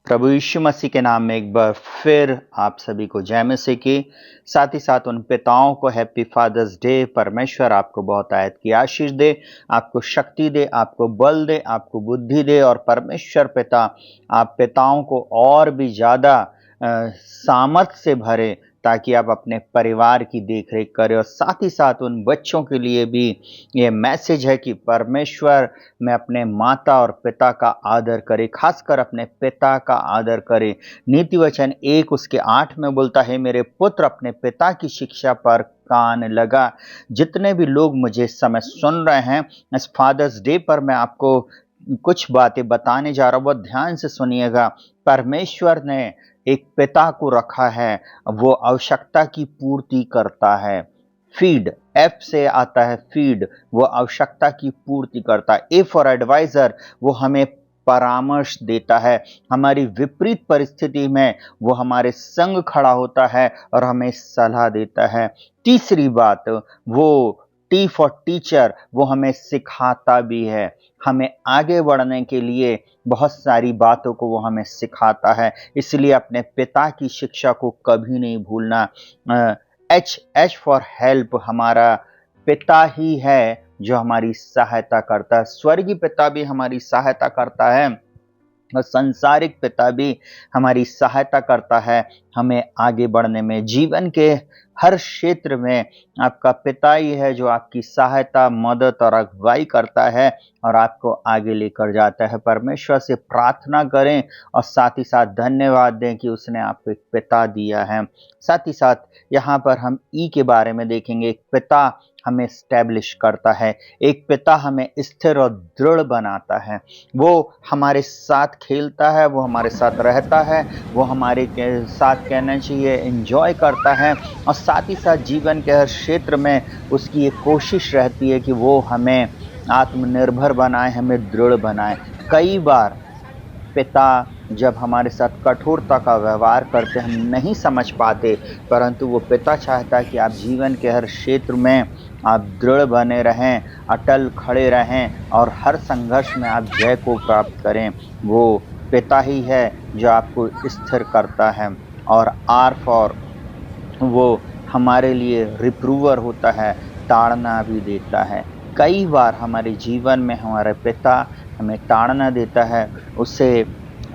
प्रभु यीशु मसीह के नाम में एक बार फिर आप सभी को जय मसीह की। साथ ही साथ उन पिताओं को हैप्पी फादर्स डे। परमेश्वर आपको बहुत आयत की आशीष दे, आपको शक्ति दे, आपको बल दे, आपको बुद्धि दे और परमेश्वर पिता आप पिताओं को और भी ज़्यादा सामर्थ से भरे ताकि आप अपने परिवार की देखरेख करें। और साथ ही साथ उन बच्चों के लिए भी ये मैसेज है कि परमेश्वर में अपने माता और पिता का आदर करे, खासकर अपने पिता का आदर करे। नीति वचन 1 उसके 8 में बोलता है, मेरे पुत्र अपने पिता की शिक्षा पर कान लगा। जितने भी लोग मुझे इस समय सुन रहे हैं, इस फादर्स डे पर मैं आपको कुछ बातें बताने जा रहा हूं, बहुत ध्यान से सुनिएगा। परमेश्वर ने एक पिता को रखा है, वो आवश्यकता की पूर्ति करता है। फीड, एफ से आता है फीड, वो आवश्यकता की पूर्ति करता है। ए फॉर एडवाइजर, वो हमें परामर्श देता है। हमारी विपरीत परिस्थिति में वो हमारे संग खड़ा होता है और हमें सलाह देता है। तीसरी बात, वो टी फॉर टीचर, वो हमें सिखाता भी है। हमें आगे बढ़ने के लिए बहुत सारी बातों को वो हमें सिखाता है, इसलिए अपने पिता की शिक्षा को कभी नहीं भूलना। एच फॉर हेल्प, हमारा पिता ही है जो हमारी सहायता करता है। स्वर्गीय पिता भी हमारी सहायता करता है और सांसारिक पिता भी हमारी सहायता करता है हमें आगे बढ़ने में। जीवन के हर क्षेत्र में आपका पिता ही है जो आपकी सहायता, मदद और अगुवाई करता है और आपको आगे लेकर जाता है। परमेश्वर से प्रार्थना करें और साथ ही साथ धन्यवाद दें कि उसने आपको एक पिता दिया है। साथ ही साथ यहाँ पर हम ई के बारे में देखेंगे। एक पिता हमें स्टैब्लिश करता है, एक पिता हमें स्थिर और दृढ़ बनाता है। वो हमारे साथ खेलता है, वो हमारे साथ रहता है, वो हमारे साथ कहना चाहिए एंजॉय करता है और साथ ही साथ जीवन के हर क्षेत्र में उसकी एक कोशिश रहती है कि वो हमें आत्मनिर्भर बनाए, हमें दृढ़ बनाए। कई बार पिता जब हमारे साथ कठोरता का व्यवहार करते हम नहीं समझ पाते, परंतु वो पिता चाहता है कि आप जीवन के हर क्षेत्र में आप दृढ़ बने रहें, अटल खड़े रहें और हर संघर्ष में आप जय को प्राप्त करें। वो पिता ही है जो आपको स्थिर करता है। और आर फॉर, वो हमारे लिए रिप्रूवर होता है, ताड़ना भी देता है। कई बार हमारे जीवन में हमारे पिता हमें ताड़ना देता है, उससे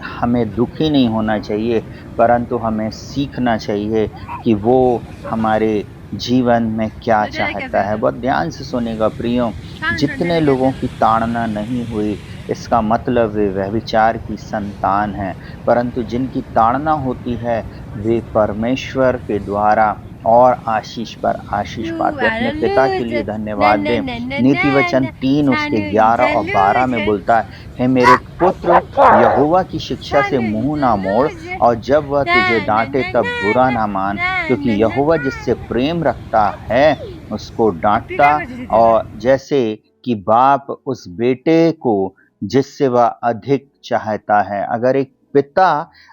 हमें दुखी नहीं होना चाहिए, परंतु हमें सीखना चाहिए कि वो हमारे जीवन में क्या चाहता है। बहुत ध्यान से सुनेगा प्रियो, जितने लोगों की ताड़ना नहीं हुई इसका मतलब वे व्यभिचार की संतान हैं, परंतु जिनकी ताड़ना होती है वे परमेश्वर के द्वारा और आशीष पर आशीष पाते। अपने पिता के लिए धन्यवाद दें। नीति वचन 3 उसके 11 और 12 में बोलता है, हे मेरे पुत्र, यहोवा की शिक्षा से मुंह ना मोड़ और जब वह तुझे डांटे तब बुरा ना मान, क्योंकि यहोवा जिससे प्रेम रखता है उसको डांटता और जैसे कि बाप उस बेटे को जिससे वह अधिक चाहता है। अगर एक पिता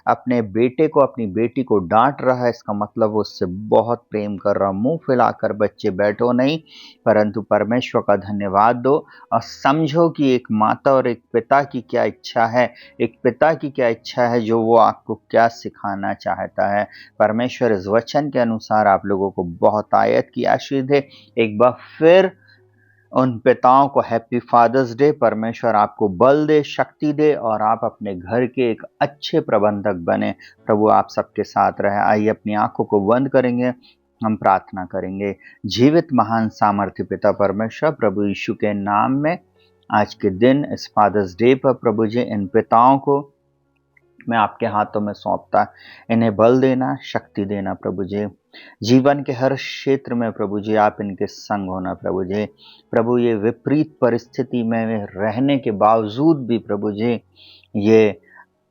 अपने बेटे को, अपनी बेटी को डांट रहा है, इसका मतलब वो उससे बहुत प्रेम कर रहा। मुंह फैलाकर बच्चे बैठो नहीं, परंतु परमेश्वर का धन्यवाद दो और समझो कि एक माता और एक पिता की क्या इच्छा है, एक पिता की क्या इच्छा है, जो वो आपको क्या सिखाना चाहता है। परमेश्वर इस वचन के अनुसार आप लोगों को बहुत आयत की आशीष दे। एक बार फिर उन पिताओं को हैप्पी फादर्स डे। परमेश्वर आपको बल दे, शक्ति दे और आप अपने घर के एक अच्छे प्रबंधक बने। प्रभु आप सबके साथ रहे। आइए अपनी आंखों को बंद करेंगे, हम प्रार्थना करेंगे। जीवित महान सामर्थ्य पिता परमेश्वर, प्रभु यीशु के नाम में आज के दिन इस फादर्स डे पर प्रभु जी इन पिताओं को मैं आपके हाथों में सौंपता, इन्हें बल देना, शक्ति देना प्रभु जी। जीवन के हर क्षेत्र में प्रभु जी आप इनके संग होना प्रभु जी। प्रभु ये विपरीत परिस्थिति में रहने के बावजूद भी प्रभु जी ये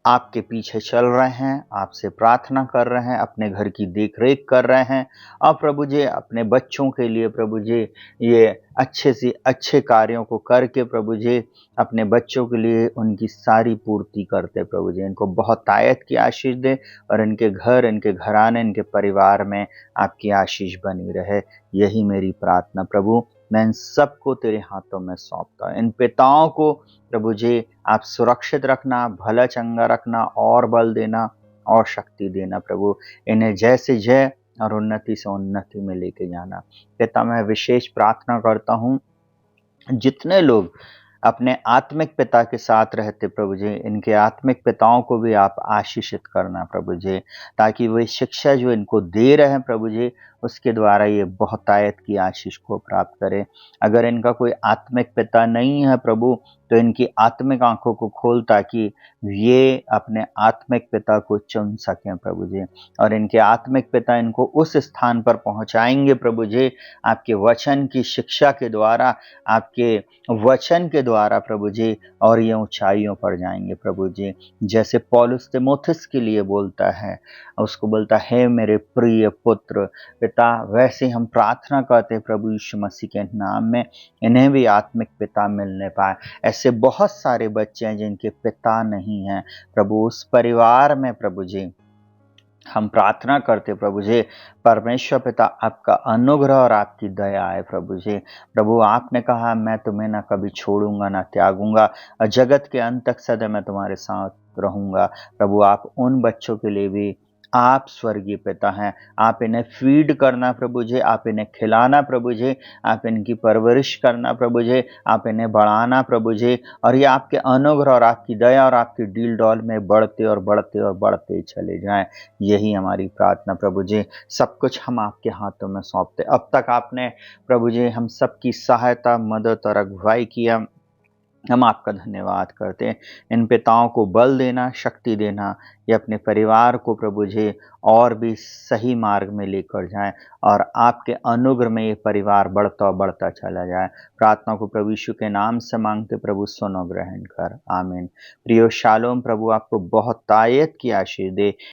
आपके पीछे चल रहे हैं, आपसे प्रार्थना कर रहे हैं, अपने घर की देखरेख कर रहे हैं और प्रभु जी अपने बच्चों के लिए प्रभु जी ये अच्छे से अच्छे कार्यों को करके प्रभु जी अपने बच्चों के लिए उनकी सारी पूर्ति करते प्रभु जी। इनको बहुत आयत की आशीष दे और इनके घर, इनके घराने, इनके परिवार में आपकी आशीष बनी रहे। यही मेरी प्रार्थना प्रभु। मैं इन सबको तेरे हाथों में सौंपता हूँ। इन पिताओं को प्रभु जी आप सुरक्षित रखना, भला चंगा रखना और बल देना और शक्ति देना प्रभु। इन्हें जय से जय और उन्नति से उन्नति में लेके जाना। पिता मैं विशेष प्रार्थना करता हूँ जितने लोग अपने आत्मिक पिता के साथ रहते प्रभु जी, इनके आत्मिक पिताओं को भी आप आशीषित करना प्रभु जी, ताकि वही शिक्षा जो इनको दे रहे हैं प्रभु जी, उसके द्वारा ये बहुतायत की आशीष को प्राप्त करें। अगर इनका कोई आत्मिक पिता नहीं है प्रभु, तो इनकी आत्मिक आंखों को खोल ताकि ये अपने आत्मिक पिता को चुन सकें प्रभु जी, और इनके आत्मिक पिता इनको उस स्थान पर पहुंचाएंगे प्रभु जी, आपके वचन की शिक्षा के द्वारा, आपके वचन के द्वारा प्रभु जी, और ये ऊंचाइयों पर जाएंगे प्रभु जी। जैसे पौलुस तिमोथियुस के लिए बोलता है, उसको बोलता है मेरे प्रिय पुत्र पिता, वैसे हम प्रार्थना करते प्रभु यीशु मसीह के नाम में इन्हें भी आत्मिक पिता मिलने पाए। ऐसे बहुत सारे बच्चे हैं जिनके पिता नहीं हैं प्रभु, उस परिवार में प्रभु जी हम प्रार्थना करते प्रभु जी, परमेश्वर पिता आपका अनुग्रह और आपकी दया है प्रभु जी। प्रभु आपने कहा मैं तुम्हें ना कभी छोड़ूंगा ना त्यागूंगा, और जगत के अंत तक सदा मैं तुम्हारे साथ रहूंगा। प्रभु आप उन बच्चों के लिए भी आप स्वर्गीय पिता हैं, आप इन्हें फीड करना प्रभु जी, आप इन्हें खिलाना प्रभु जी, आप इनकी परवरिश करना प्रभु जी, आप इन्हें बढ़ाना प्रभु जी, और ये आपके अनुग्रह और आपकी दया और आपकी डील डॉल में बढ़ते और बढ़ते और बढ़ते चले जाएं। यही हमारी प्रार्थना प्रभु जी। सब कुछ हम आपके हाथों में सौंपते। अब तक आपने प्रभु जी हम सबकी सहायता, मदद और अगुवाई किया, हम आपका धन्यवाद करते हैं। इन पिताओं को बल देना, शक्ति देना, ये अपने परिवार को प्रभु जी और भी सही मार्ग में लेकर जाएं, और आपके अनुग्रह में ये परिवार बढ़ता बढ़ता चला जाए। प्रार्थना को प्रभु यीशु के नाम से मांगते प्रभु, सुनो ग्रहण कर, आमीन। प्रियो शालोम, प्रभु आपको बहुत तायत की आशीष दे।